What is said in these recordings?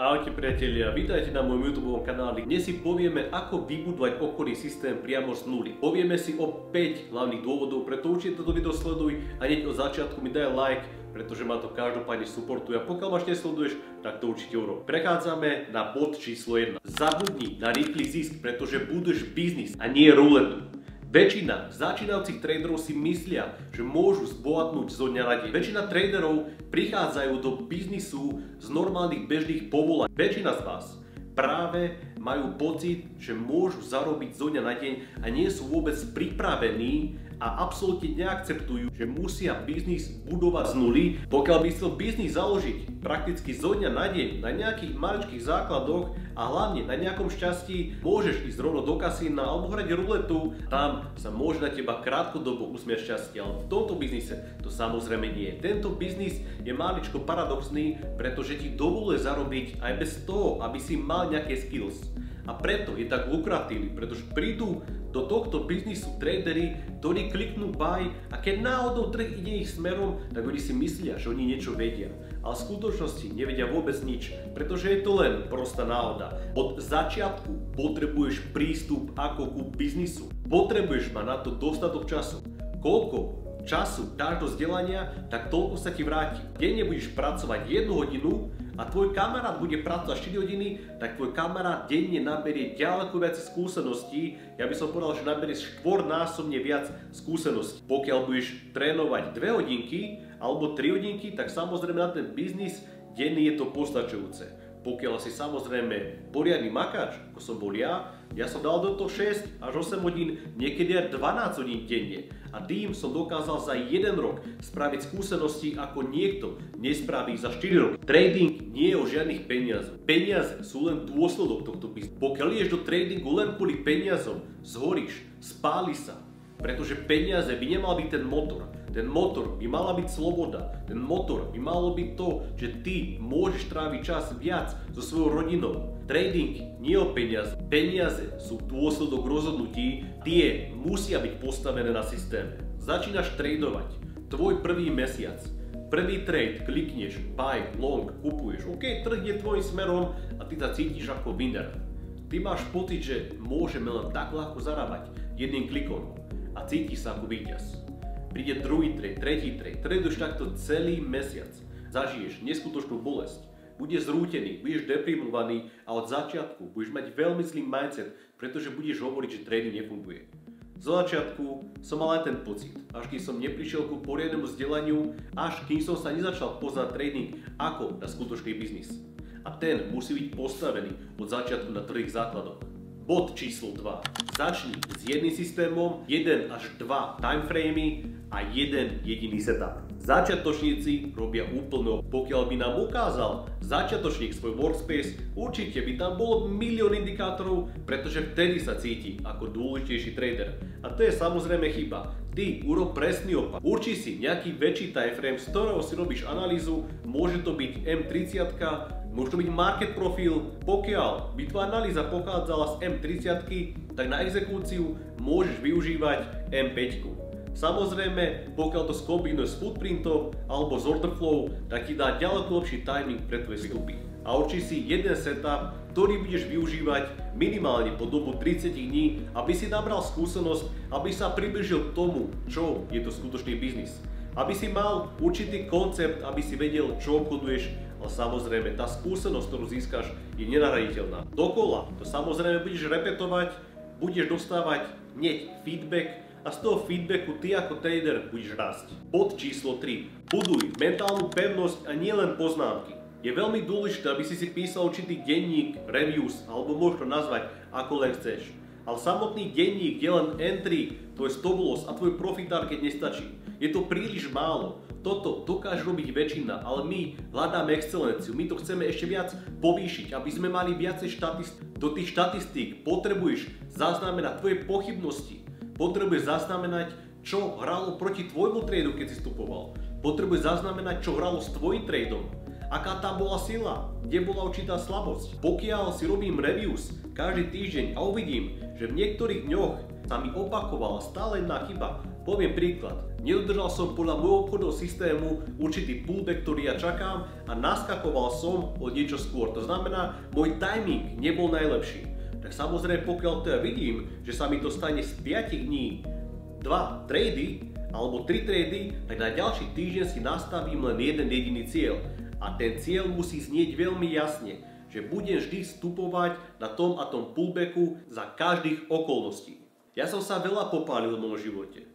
Ahojte priatelia, vítajte na mojom YouTube kanáli. Dnes si povieme, ako vybudovať obchodný systém priamo z nuly. Povieme si o 5 hlavných dôvodov, preto určite toto video sleduj a hneď od začiatku mi daj like, pretože ma to každopádne supportuje a pokiaľ ma ešte nesleduješ, tak to určite urob. Prechádzame na bod číslo 1. Zabudni na rýchly zisk, pretože buduješ biznis a nie ruletu. Väčšina začínajúcich traderov si myslia, že môžu zbohatnúť zo dňa na deň. Väčšina traderov prichádzajú do biznisu z normálnych bežných povolaní. Väčšina z vás práve majú pocit, že môžu zarobiť zo dňa na deň a nie sú vôbec pripravení a absolútne neakceptujú, že musia biznis budovať z nuly. Pokiaľ by chcel biznis založiť prakticky zo dňa na deň na nejakých maličkých základoch a hlavne na nejakom šťastí, môžeš ísť rovno do kasína alebo hrať ruletu, tam sa môže na teba krátkodobo usmiať šťastie, ale v tomto biznise to samozrejme nie je. Tento biznis je maličko paradoxný, pretože ti dovoluje zarobiť aj bez toho, aby si mal nejaké skills. A preto je tak lukratívny, pretože prídu do tohto biznisu tradery, ktorí kliknú buy a keď náhodou trh ide ich smerom, tak oni si myslia, že oni niečo vedia. Ale v skutočnosti nevedia vôbec nič, pretože je to len prostá náhoda. Od začiatku potrebuješ prístup ako ku biznisu. Potrebuješ mať na to dostatok času. Koľko času dáš do vzdelania, tak toľko sa ti vráti. Denne budeš pracovať 1 hodinu a tvoj kamarát bude pracovať 4 hodiny, tak tvoj kamarát denne naberie ďaleko viac skúseností. Ja by som povedal, že naberieš 4-násobne viac skúseností. Pokiaľ budeš trénovať 2 hodinky alebo 3 hodinky, tak samozrejme na ten biznis denný je to postačujúce. Pokiaľ si samozrejme poriadny makáč, ako som bol ja som dal do toho 6 až 8 hodín, niekedy aj 12 hodín denne. A tým som dokázal za 1 rok spraviť skúsenosti, ako niekto nespraví za 4 roky. Trading nie je o žiadnych peniazoch. Peniaze sú len dôsledok tohto biznisu. Pokiaľ ideš do tradingu len kvôli peniazom, zhoríš, spáli sa. Pretože peniaze by nemal byť ten motor. Ten motor by mala byť sloboda. Ten motor by malo byť to, že ty môžeš tráviť čas viac so svojou rodinou. Trading nie je o peniaze. Peniaze sú dôsledok rozhodnutí, tie musia byť postavené na systéme. Začínaš tradovať. Tvoj prvý mesiac. Prvý trade, klikneš, buy, long, kupuješ. OK, trh je tvojim smerom a ty sa cítiš ako winner. Ty máš pocit, že môžeme len tak ľahko zarábať jedným klikom a cítiš sa ako víťaz. Príde druhý trade, tretí trade, traduješ takto celý mesiac. Zažiješ neskutočnú bolesť, budeš zrútený, budeš deprimovaný a od začiatku budeš mať veľmi zlý mindset, pretože budeš hovoriť, že trading nefunguje. Zo začiatku som mal aj ten pocit, až kým som neprišiel ku poriadnemu vzdelaniu, až kým som sa nezačal poznať trading ako na skutočný biznis. A ten musí byť postavený od začiatku na tvrdých základoch. Bod číslo 2. Začni s jedným systémom, 1 až 2 timeframey a jeden jediný setup. Začiatočníci robia úplne, pokiaľ by nám ukázal začiatočník svoj workspace, určite by tam bolo milión indikátorov, pretože vtedy sa cíti ako dôležitejší trader. A to je samozrejme chyba. Ty urob presný opak. Urči si nejaký väčší timeframe, z ktorého si robíš analýzu, môže to byť M30, môže to byť market profil. Pokiaľ by tvoja analýza pochádzala z M30, tak na exekúciu môžeš využívať M5. Samozrejme, pokiaľ to skombinuješ s footprintom alebo z order flow, tak ti dá ďaleko lepší timing pre tvoje vstupy. A urči si jeden setup, ktorý budeš využívať minimálne po dobu 30 dní, aby si nabral skúsenosť, aby sa priblížil k tomu, čo je to skutočný biznis. Aby si mal určitý koncept, aby si vedel, čo obchoduješ, ale samozrejme tá skúsenosť, ktorú získaš, je nenahraditeľná. Dokola to samozrejme budeš repetovať, budeš dostávať hneď feedback a z toho feedbacku ty ako trader budeš rásť. Bod číslo 3. Buduj mentálnu pevnosť a nielen poznámky. Je veľmi dôležité, aby si písal určitý denník, reviews, alebo môžeš to nazvať ako len chceš. Ale samotný denník je len entry, tvoj stop loss a tvoj profit target nestačí. Je to príliš málo. Toto dokáže robiť väčšina, ale my hľadáme excelenciu, my to chceme ešte viac povýšiť, aby sme mali viacej štatistík. Do tých štatistík potrebuješ zaznamenať tvoje pochybnosti, potrebuješ zaznamenať, čo hralo proti tvojmu tradu, keď si vstupoval. Potrebuješ zaznamenať, čo hralo s tvojim tradom, aká tam bola sila, kde bola určitá slabosť. Pokiaľ si robím reviews každý týždeň a uvidím, že v niektorých dňoch sa mi opakovala stále jedna chyba, Poviem príklad. Nedodržal som podľa môjho obchodného systému určitý pullback, ktorý ja čakám a naskakoval som o niečo skôr. To znamená, môj timing nebol najlepší. Tak samozrejme, pokiaľ to ja vidím, že sa mi to stane z 5 dní 2 trady alebo 3 trady, tak na ďalší týždeň si nastavím len jeden jediný cieľ. A ten cieľ musí znieť veľmi jasne, že budem vždy vstupovať na tom a tom pullbacku za každých okolností. Ja som sa veľa popálil v môjom živote.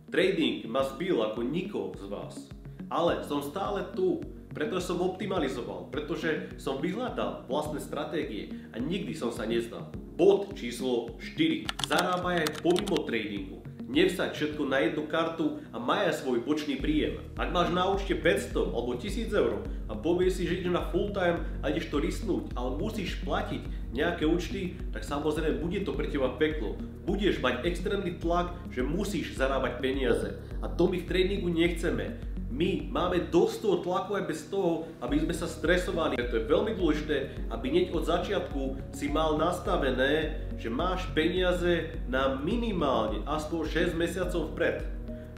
Trading ma zbil ako nikoho z vás. Ale som stále tu, pretože som optimalizoval, pretože som vyhľadal vlastné stratégie a nikdy som sa nezdal. Bod číslo 4. Zarábaj aj pomimo tradingu. Nevsaď všetko na jednu kartu a maj aj svoj bočný príjem. Ak máš na účte 500 alebo 1000 eur a povieš si, že ideš na full time a ideš to risknúť, ale musíš platiť nejaké účty, tak samozrejme bude to pre teba peklo. Budeš mať extrémny tlak, že musíš zarábať peniaze. A to my v tradingu nechceme. My máme dosť toho tlaku aj bez toho, aby sme sa stresovali. Preto je veľmi dôležité, aby hneď od začiatku si mal nastavené, že máš peniaze na minimálne aspoň 6 mesiacov vpred.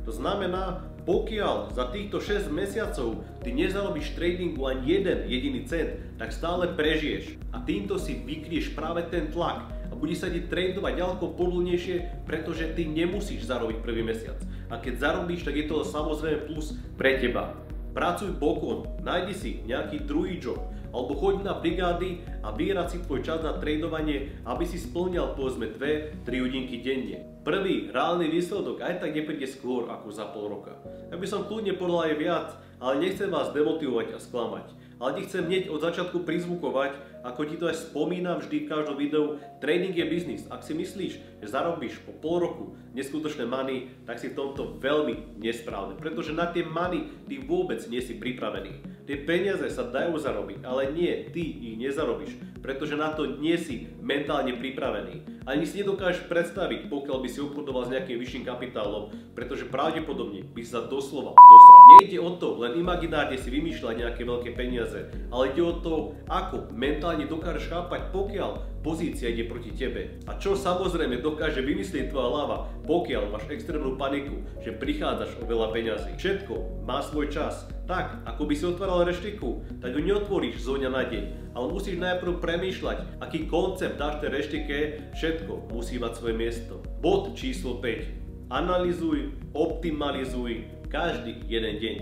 To znamená, pokiaľ za týchto 6 mesiacov ty nezarobíš tradingu ani jeden jediný cent, tak stále prežiješ. A týmto si vykrieš práve ten tlak a budeš sa ti tradovať ďaleko pohodlnejšie, pretože ty nemusíš zarobiť prvý mesiac. A keď zarobíš, tak je to samozrejme plus pre teba. Pracuj bokom, nájdi si nejaký druhý job, alebo choď na brigády a vyhrať si tvoj čas na tradovanie, aby si splňal povedzme 2-3 hodinky denne. Prvý reálny výsledok aj tak nepríde skôr ako za pol roka. Ja by som kľudne podal aj viac, ale nechcem vás demotivovať a sklamať. Ale ti chcem hneď od začiatku prizvukovať, ako ti to aj spomínam vždy v každom videu, trading je biznis. Ak si myslíš, že zarobíš po pol roku neskutočné money, tak si v tomto veľmi nesprávne. Pretože na tie money ty vôbec nie si pripravený. Tie peniaze sa dajú zarobiť, ale nie, ty ich nezarobíš, pretože na to nie si mentálne pripravený. Ani si nedokážeš predstaviť, pokiaľ by si obchodoval s nejakým vyšším kapitálom, pretože pravdepodobne by sa doslova dosral. Nejde o to len imaginárne si vymýšľať nejaké veľké peniaze, ale ide o to, ako mentálne dokážeš chápať, pokiaľ pozícia ide proti tebe. A čo samozrejme dokáže vymyslieť tvoja hlava, pokiaľ máš extrémnu paniku, že prichádzaš o veľa peňazí. Všetko má svoj čas. Tak, ako by si otváral reštiku, tak ju neotvoríš zo dňa na deň, ale musíš najprv premýšľať, aký koncept dáš tej reštike, všetko musí mať svoje miesto. Bod číslo 5. Analyzuj, optimalizuj každý jeden deň.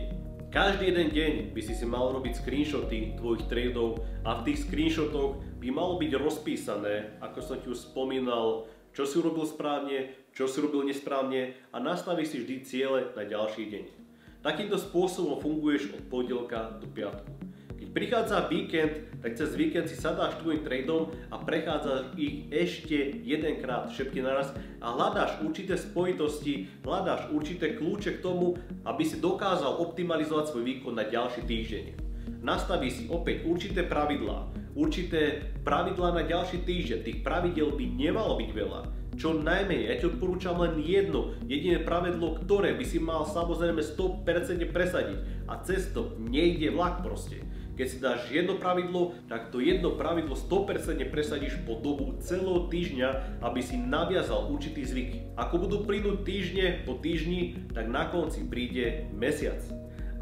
Každý jeden deň by si mal robiť screenshoty tvojich tradeov a v tých screenshotoch by malo byť rozpísané, ako som ti už spomínal, čo si urobil správne, čo si urobil nesprávne a nastavíš si vždy ciele na ďalší deň. Takýmto spôsobom funguješ od pondelka do piatku. Keď prichádza víkend, tak cez víkend si sadáš tvojim tradeom a prechádzaš ich ešte jedenkrát všetky naraz a hľadáš určité spojitosti, hľadáš určité kľúče k tomu, aby si dokázal optimalizovať svoj výkon na ďalší týždeň. Nastaví si opäť určité pravidlá na ďalší týždeň. Tých pravidel by nemalo byť veľa. Čo najmenej, ja ti odporúčam len jedno jediné pravidlo, ktoré by si mal samozrejme 100% presadiť. A cez to nejde vlak proste. Keď si dáš jedno pravidlo, tak to jedno pravidlo 100% presadíš po dobu celého týždňa, aby si naviazal určitý zvyk. Ako budú plynúť týždne po týždni, tak na konci príde mesiac.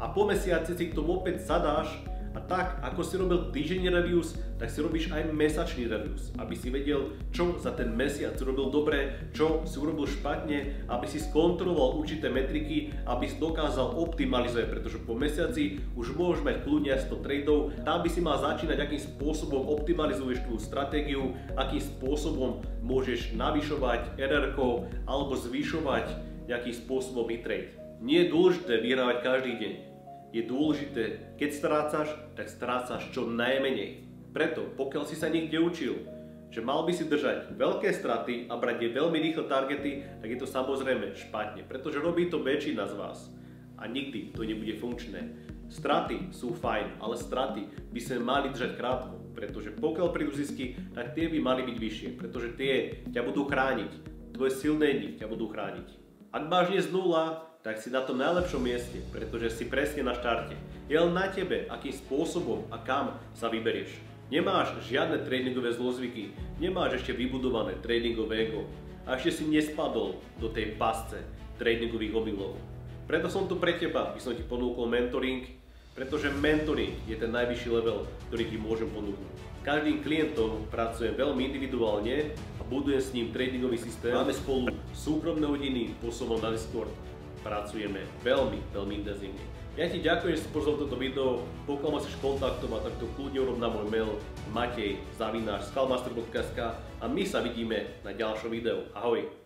A po mesiaci si k tomu opäť sadáš a tak, ako si robil týždenný reviews, tak si robíš aj mesačný reviews, aby si vedel, čo za ten mesiac robil dobre, čo si urobil špatne, aby si skontroloval určité metriky, aby si dokázal optimalizovať, pretože po mesiaci už môžeš mať kľudne 100 tradeov. Tam by si mal začínať, akým spôsobom optimalizuješ tú stratégiu, akým spôsobom môžeš navyšovať RR-ko alebo zvyšovať nejakým spôsobom e-trade. Nie je dôležité vyhrávať každý deň. Je dôležité, keď strácaš, tak strácaš čo najmenej. Preto, pokiaľ si sa niekde učil, že mal by si držať veľké straty a brať veľmi rýchle targety, tak je to samozrejme špatne, pretože robí to väčšina z vás a nikdy to nebude funkčné. Straty sú fajn, ale straty by sme mali držať krátko, pretože pokiaľ prídu zisky, tak tie by mali byť vyššie, pretože tie ťa budú chrániť, tvoje silné dni ťa budú chrániť. Ak máš dnes nula, tak si na tom najlepšom mieste, pretože si presne na štarte. Je len na tebe, akým spôsobom a kam sa vyberieš. Nemáš žiadne tréningové zlozvyky, nemáš ešte vybudované tréningové ego a ešte si nespadol do tej pasce, tradingových omylov. Preto som tu pre teba, by som ti ponúkol mentoring, pretože mentoring je ten najvyšší level, ktorý ti môžem ponúknuť. Každým klientom pracujem veľmi individuálne a budujem s ním tradingový systém. Máme spolu súkromné hodiny, posúvam na Discord. Pracujeme veľmi intenzívne. Ja ti ďakujem, že si pozrel toto video. Pokiaľ ma chceš kontaktovať, tak to kľudne urob na môj mail matej@skalmaster.sk a my sa vidíme na ďalšom videu. Ahoj!